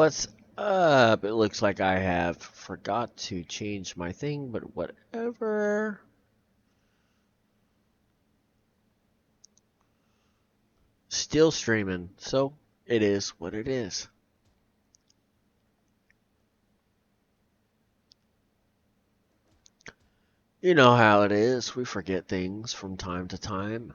What's up? It looks like I have forgot to change my thing, but whatever. Still streaming, so it is what it is. You know how it is. We forget things from time to time.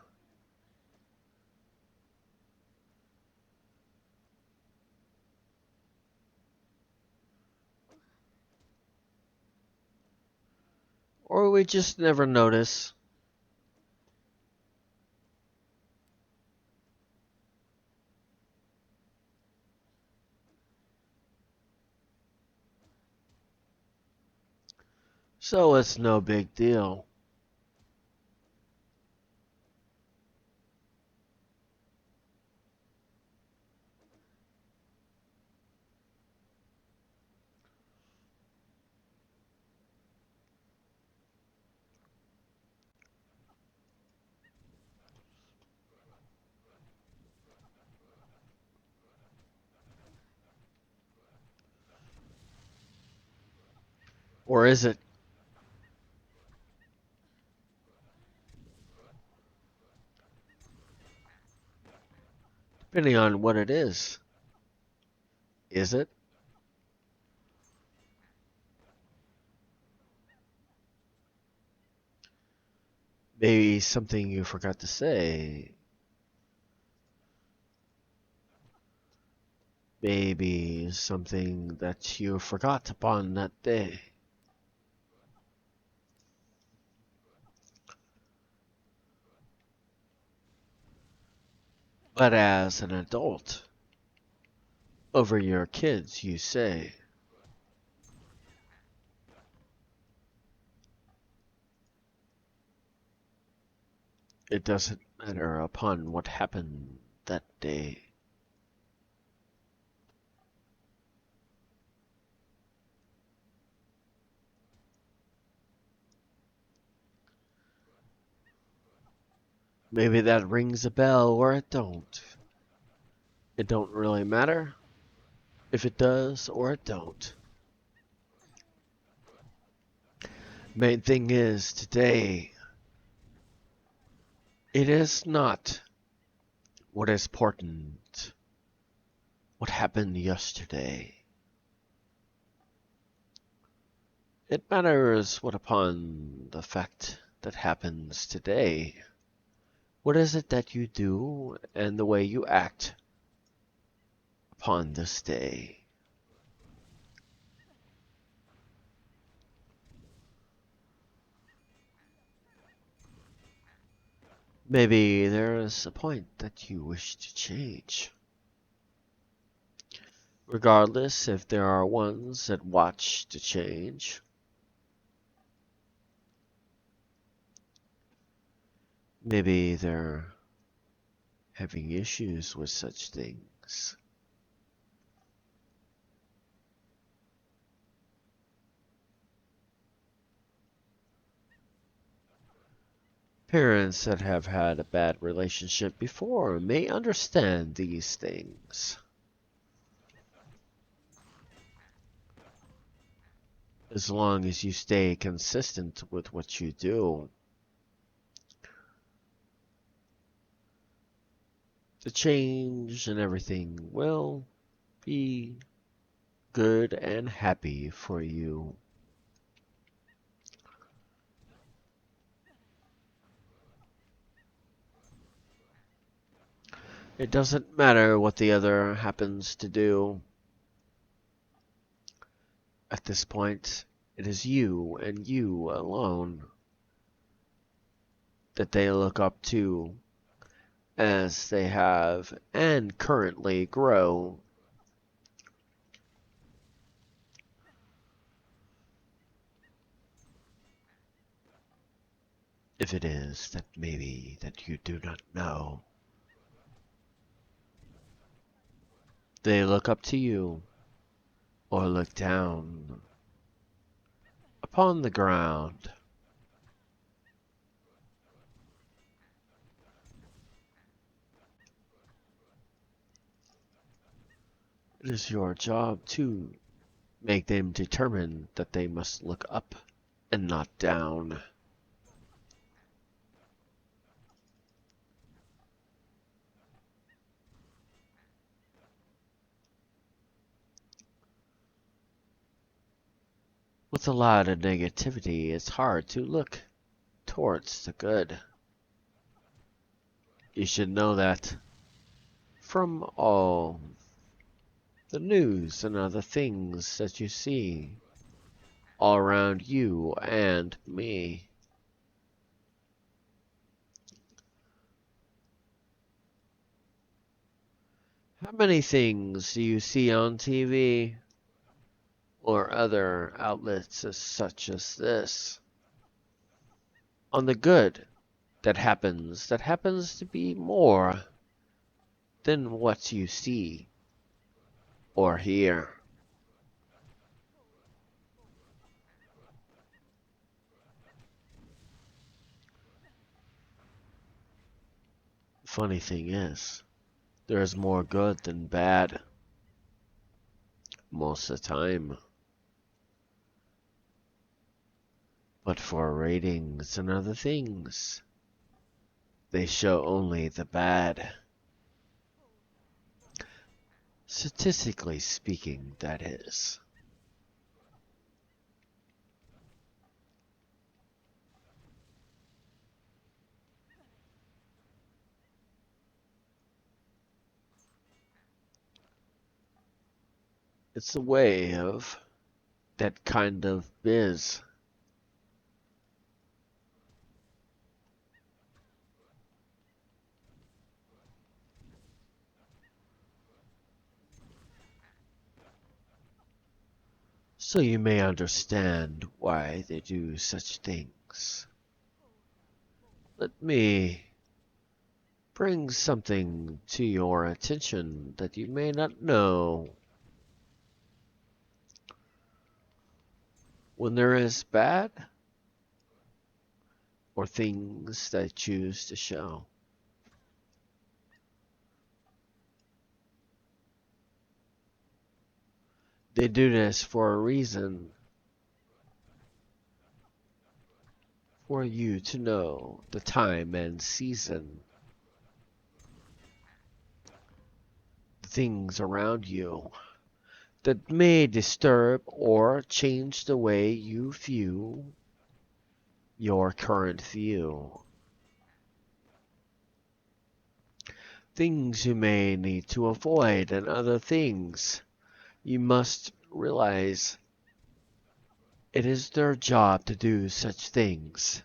Or we just never notice. So it's no big deal. Or is it? Depending on what it is. Is it? Maybe something you forgot to say. Maybe something that you forgot upon that day. But as an adult, over your kids, you say, it doesn't matter upon what happened that day. Maybe that rings a bell or it don't. It don't really matter if it does or it don't. Main thing is today, it is not what is important, what happened yesterday. It matters what upon the fact that happens today. What is it that you do and the way you act upon this day? Maybe there is a point that you wish to change. Regardless if there are ones that watch to change. Maybe they're having issues with such things. Parents that have had a bad relationship before may understand these things. As long as you stay consistent with what you do. The change and everything will be good and happy for you. It doesn't matter what the other happens to do. At this point, it is you and you alone that they look up to as they have and currently grow. If it is that maybe that you do not know, they look up to you or look down upon the ground. It is your job to make them determine that they must look up and not down. With a lot of negativity, it's hard to look towards the good. You should know that from all the news and other things that you see all around you and me. How many things do you see on TV or other outlets as such as this? On the good that happens to be more than what you see or hear. Funny thing is, there's more good than bad most of the time. But for ratings and other things, they show only the bad. Statistically speaking, that is. It's a way of that kind of biz. So you may understand why they do such things. Let me bring something to your attention that you may not know. When there is bad or things they choose to show, they do this for a reason, for you to know the time and season, the things around you that may disturb or change the way you view your current view. Things you may need to avoid and other things you must realize it is their job to do such things.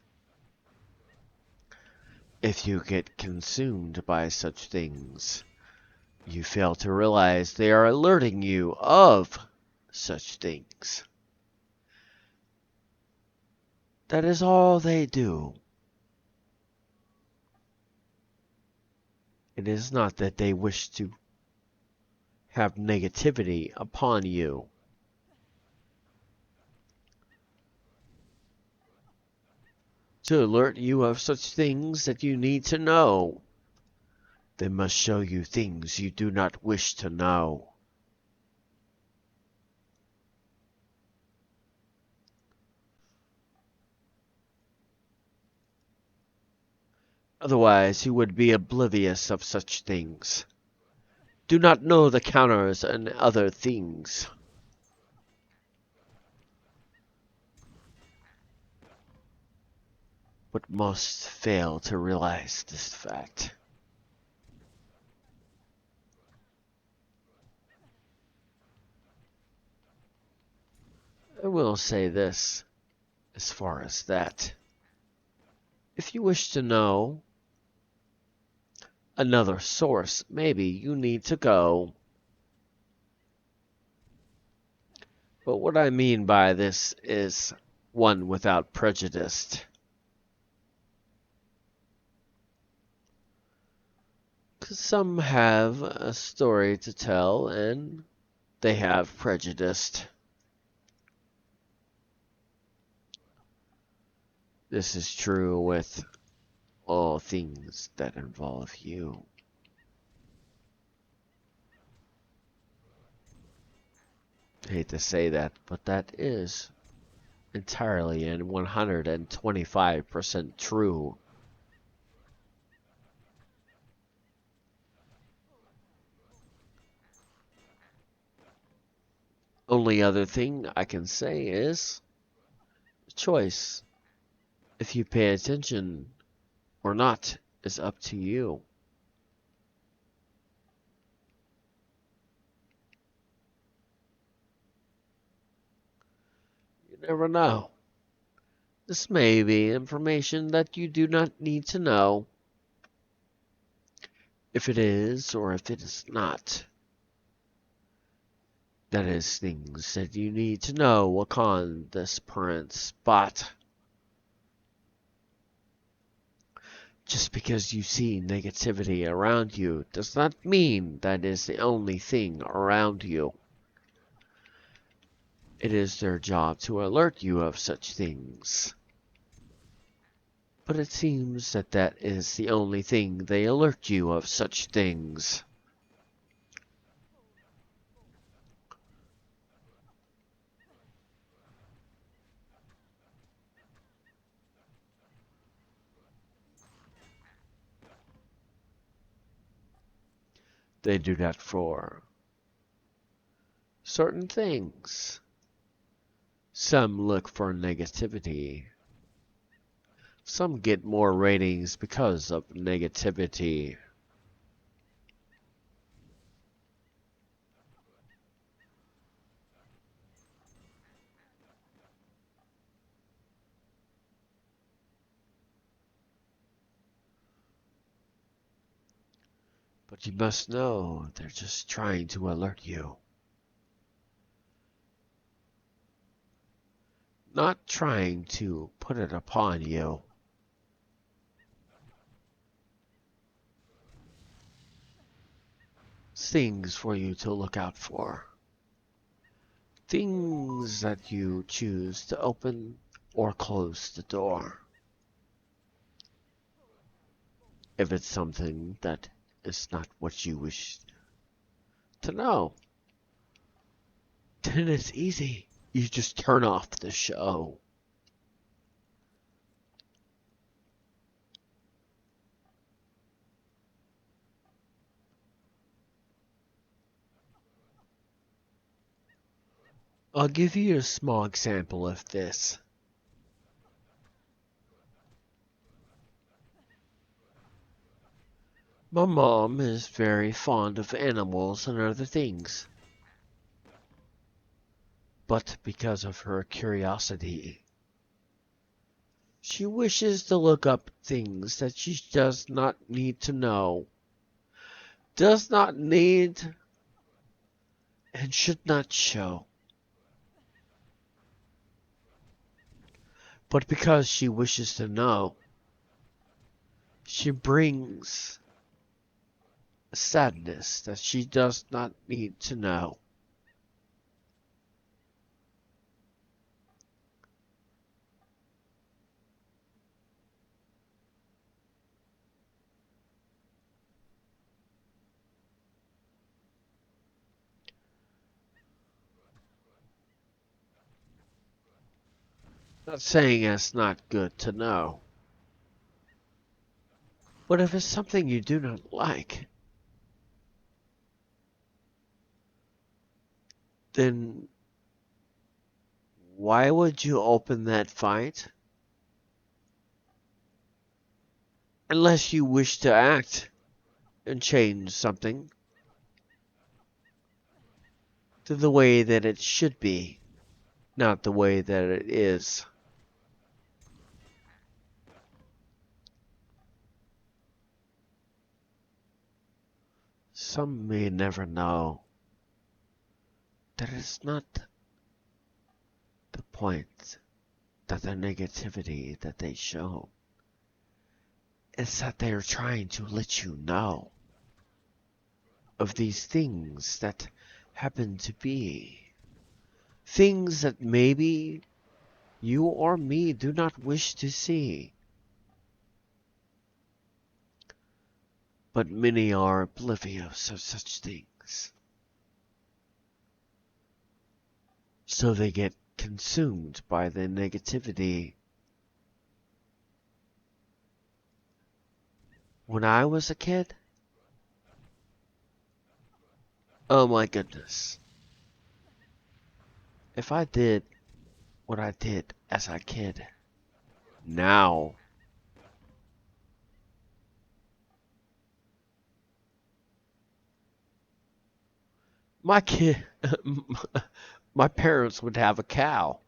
If you get consumed by such things, you fail to realize they are alerting you of such things. That is all they do. It is not that they wish to have negativity upon you. To alert you of such things that you need to know, they must show you things you do not wish to know. Otherwise, you would be oblivious of such things. Do not know the counters and other things. But most fail to realize this fact. I will say this as far as that. If you wish to know another source, maybe you need to go. But what I mean by this is one without prejudice. Because some have a story to tell and they have prejudice. This is true with all things that involve you. hate to say that, but that is entirely and 125% true. Only other thing I can say is choice. If you pay attention or not is up to you. You never know. This may be information that you do not need to know. If it is or if it is not. That is things that you need to know upon this current spot. Just because you see negativity around you does not mean that is the only thing around you. It is their job to alert you of such things. But it seems that that is the only thing they alert you of such things. They do that for certain things. Some look for negativity. Some get more ratings because of negativity. But you must know they're just trying to alert you. Not trying to put it upon you. Things for you to look out for. Things that you choose to open or close the door. If it's something that is not what you wish to know, then it's easy. You just turn off the show. I'll give you a small example of this. My mom is very fond of animals and other things. But because of her curiosity, she wishes to look up things that she does not need to know, does not need, and should not show. But because she wishes to know, she brings a sadness that she does not need to know. Not saying it's not good to know, but if it's something you do not like, then why would you open that fight? Unless you wish to act and change something to the way that it should be, not the way that it is. Some may never know that it's not the point that the negativity that they show. It's that they're trying to let you know of these things that happen to be. Things that maybe you or me do not wish to see. But many are oblivious of such things. So they get consumed by the negativity. When I was a kid, oh my goodness. If I did what I did as a kid, now, my kid, my parents would have a cow.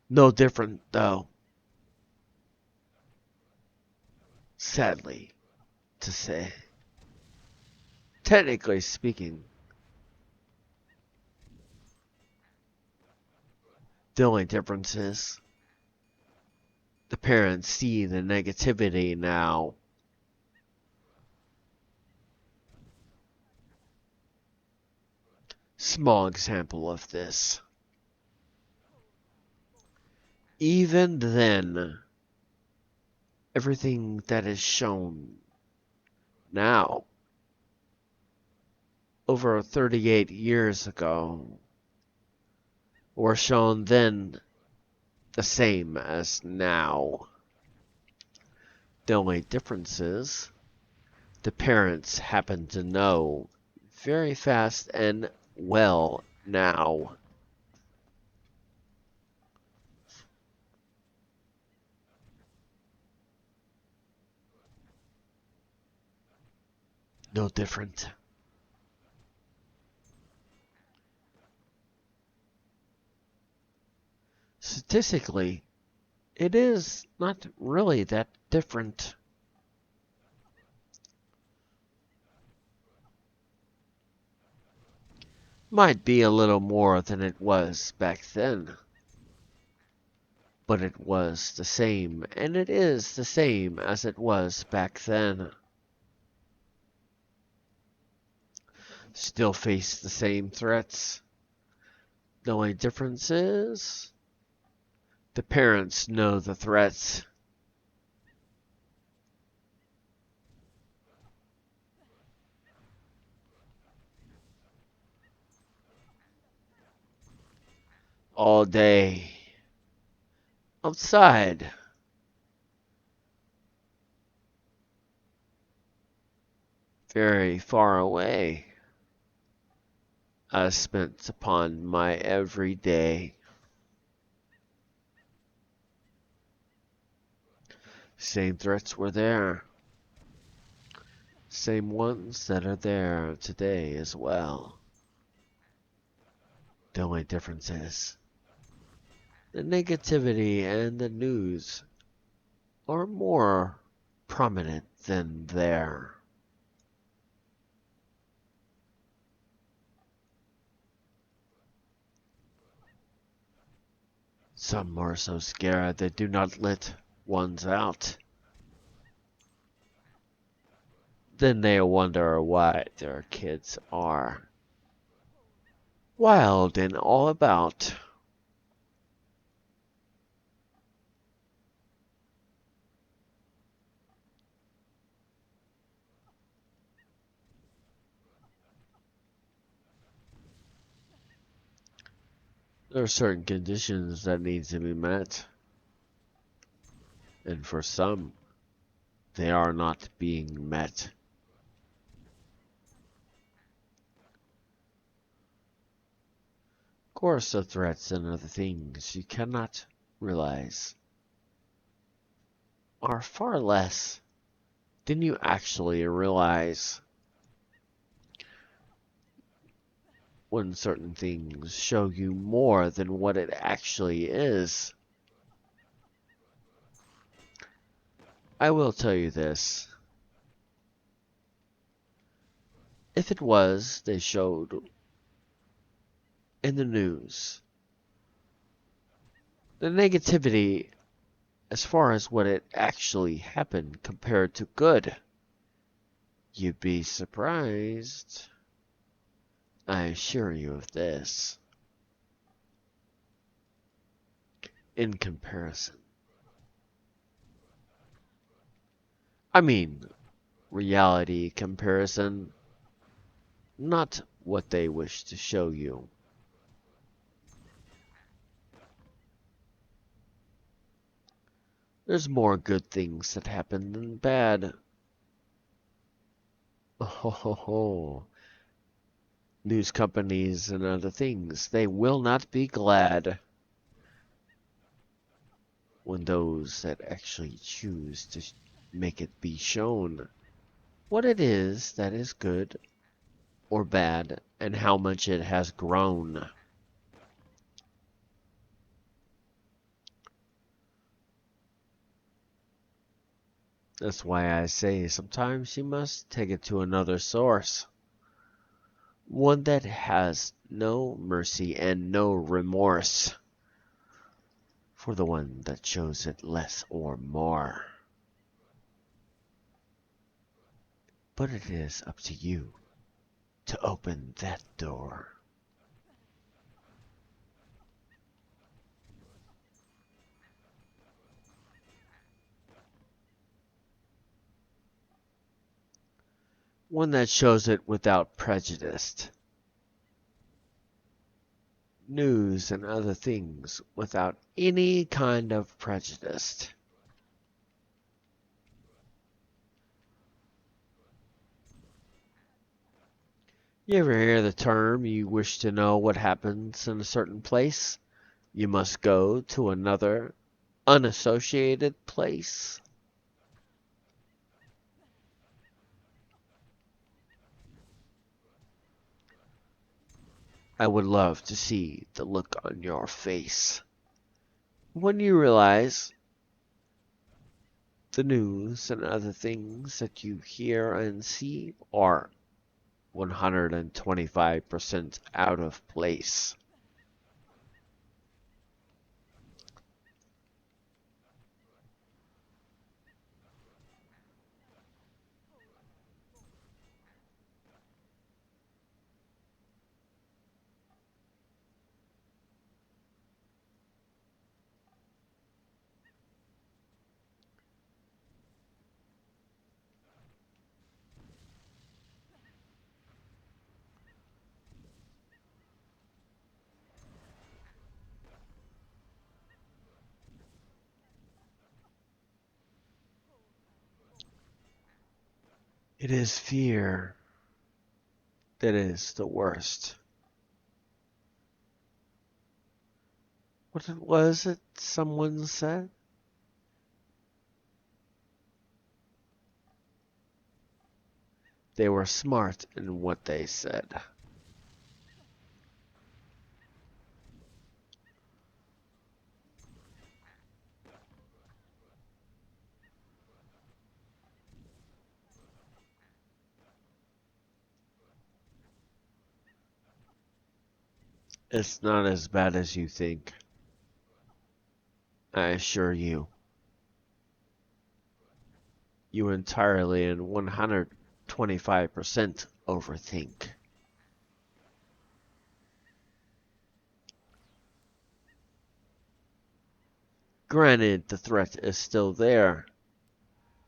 No different, though, sadly to say. Technically speaking, the only difference is the parents see the negativity now. Small example of this. Even then, everything that is shown now, over 38 years ago, were shown then the same as now. The only difference is the parents happen to know very fast and well now. No different. Statistically, it is not really that different. Might be a little more than it was back then, but it was the same, and it is the same as it was back then. Still face the same threats. The only difference is the parents know the threats. All day outside. Very far away. I spent upon my everyday. Same threats were there. Same ones that are there today as well. The only difference is the negativity and the news are more prominent than there. Some are so scared they do not let ones out. Then they wonder why their kids are wild and all about. There are certain conditions that need to be met, and for some, they are not being met. Of course, the threats and other things you cannot realize are far less than you actually realize when certain things show you more than what it actually is. I will tell you this. If it was, they showed in the news, the negativity as far as what it actually happened compared to good, you'd be surprised. I assure you of this. In comparison. I mean, reality comparison. not what they wish to show you. There's more good things that happen than bad. Oh, news companies and other things, they will not be glad when those that actually choose to make it be shown what it is that is good or bad and how much it has grown. That's why I say sometimes you must take it to another source. One that has no mercy and no remorse for the one that shows it less or more. But it is up to you to open that door. One that shows it without prejudice. News and other things without any kind of prejudice. You ever hear the term, you wish to know what happens in a certain place? You must go to another unassociated place? I would love to see the look on your face when you realize the news and other things that you hear and see are 125% out of place. It is fear that is the worst. What was it someone said? They were smart in what they said. It's not as bad as you think, I assure you. You entirely and 125% overthink. Granted, the threat is still there.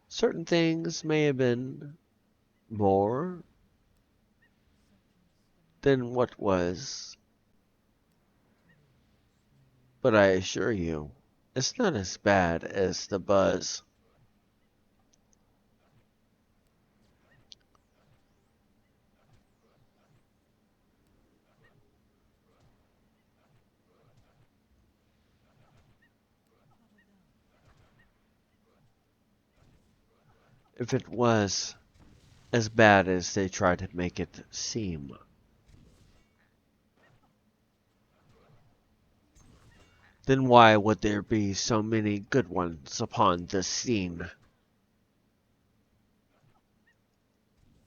Certain things may have been more than what was, but I assure you, it's not as bad as the buzz. If it was as bad as they try to make it seem, then why would there be so many good ones upon this scene?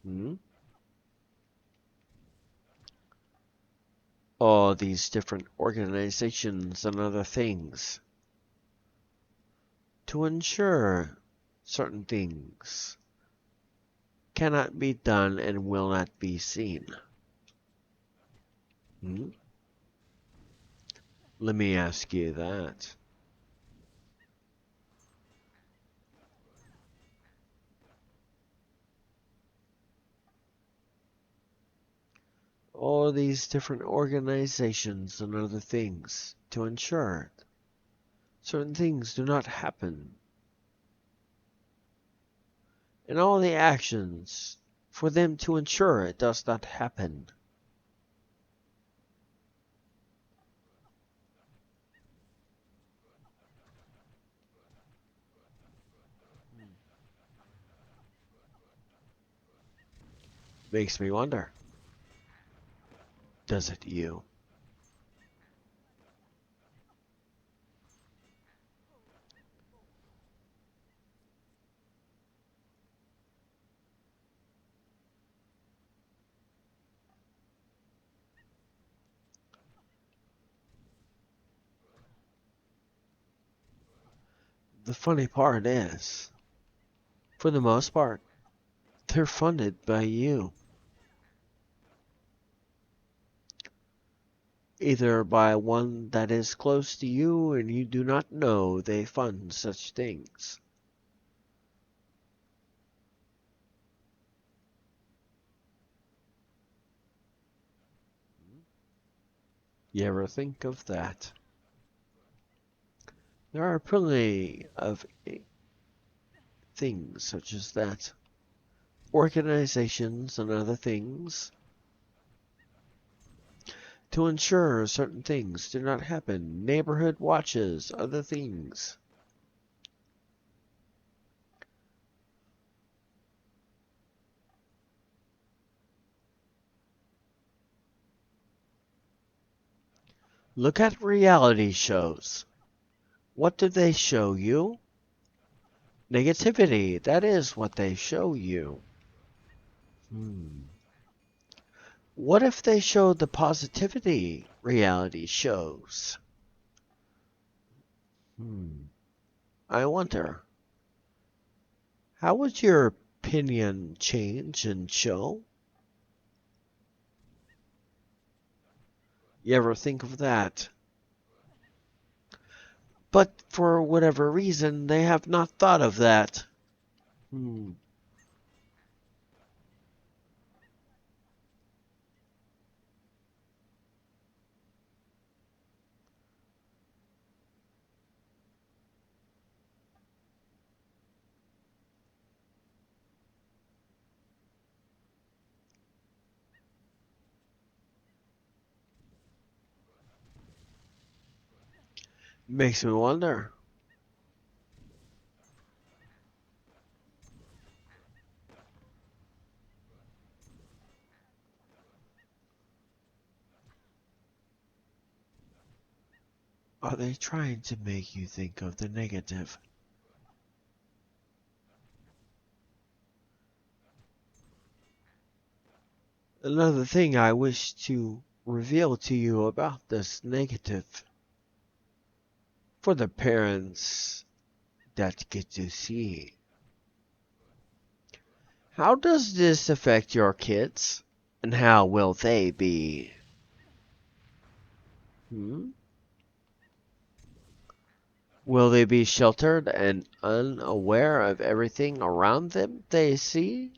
Hmm? All these different organizations and other things to ensure certain things cannot be done and will not be seen. Hmm? Let me ask you that. all these different organizations and other things to ensure certain things do not happen, and all the actions for them to ensure it does not happen. Makes me wonder, does it you? The funny part is, for the most part, they're funded by you. Either by one that is close to you and you do not know they fund such things. You ever think of that? There are plenty of things such as that. Organizations and other things to ensure certain things do not happen. Neighborhood watches, other things. Look at reality shows. What do they show you? Negativity. That is what they show you. Hmm. What if they showed the positivity reality shows? Hmm. I wonder, how would your opinion change and show? You ever think of that? But for whatever reason, they have not thought of that. Hmm. Makes me wonder. Are they trying to make you think of the negative? Another thing I wish to reveal to you about this negative for the parents that get to see. How does this affect your kids? And how will they be? Hmm? Will they be sheltered and unaware of everything around them they see?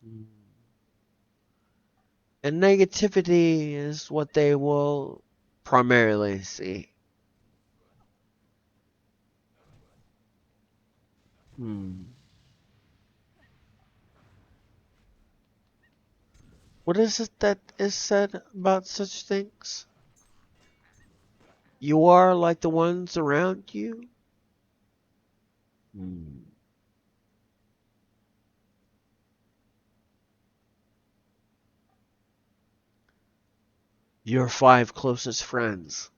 Hmm. And negativity is what they will primarily see. Hmm. What is it that is said about such things? You are like the ones around you? Hmm. Your five closest friends,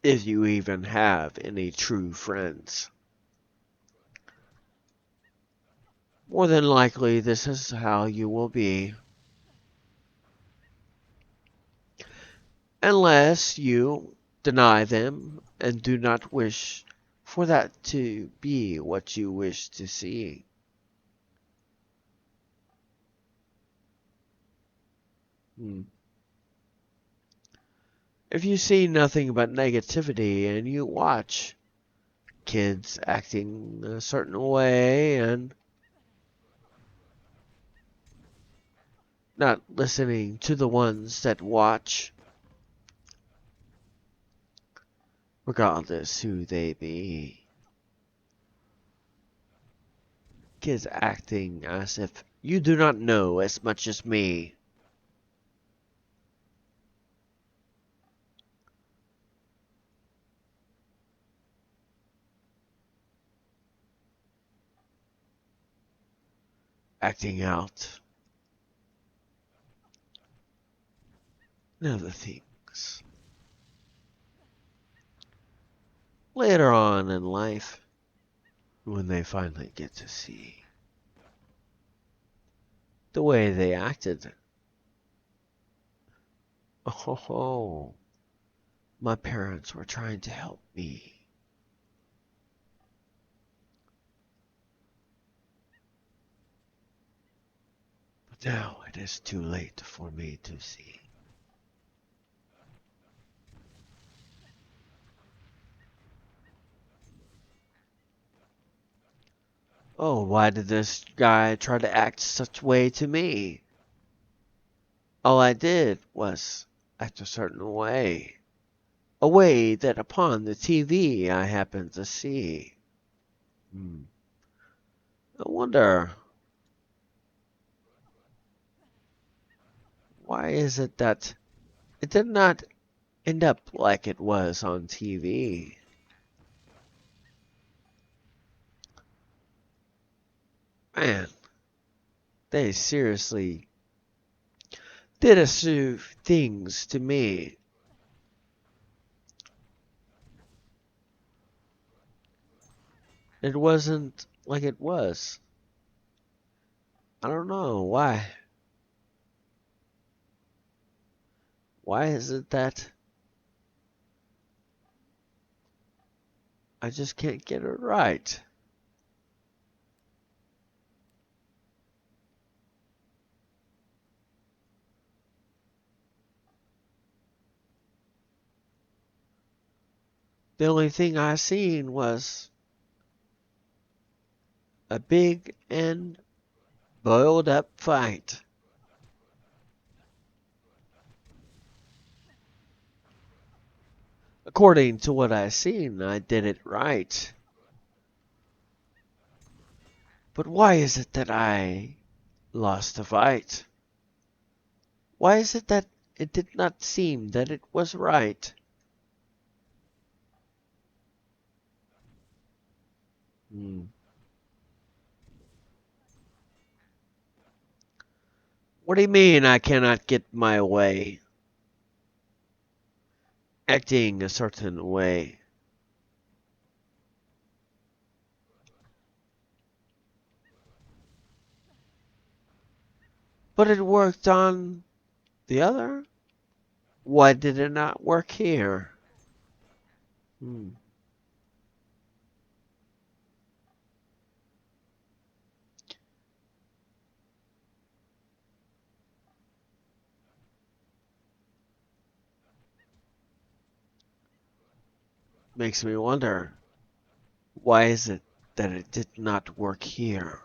if you even have any true friends. More than likely, this is how you will be, unless you deny them and do not wish for that to be what you wish to see. Hmm. If you see nothing but negativity and you watch kids acting a certain way and not listening to the ones that watch, regardless who they be, kids acting as if you do not know as much as me. Acting out and other things. Later on in life, when they finally get to see the way they acted, oh, my parents were trying to help me. But now it is too late for me to see. Oh, why did this guy try to act such way to me? All I did was act a certain way. A way that upon the TV I happened to see. Hmm. I wonder, why is it that it did not end up like it was on TV? Man, they seriously did a few things to me. It wasn't like it was. I don't know why. Why is it that I just can't get it right? The only thing I seen was a big and boiled up fight. According to what I seen, I did it right. But why is it that I lost the fight? Why is it that it did not seem that it was right? Hmm. What do you mean I cannot get my way? Acting a certain way. But it worked on the other? Why did it not work here? Hmm. Makes me wonder, why is it that it did not work here?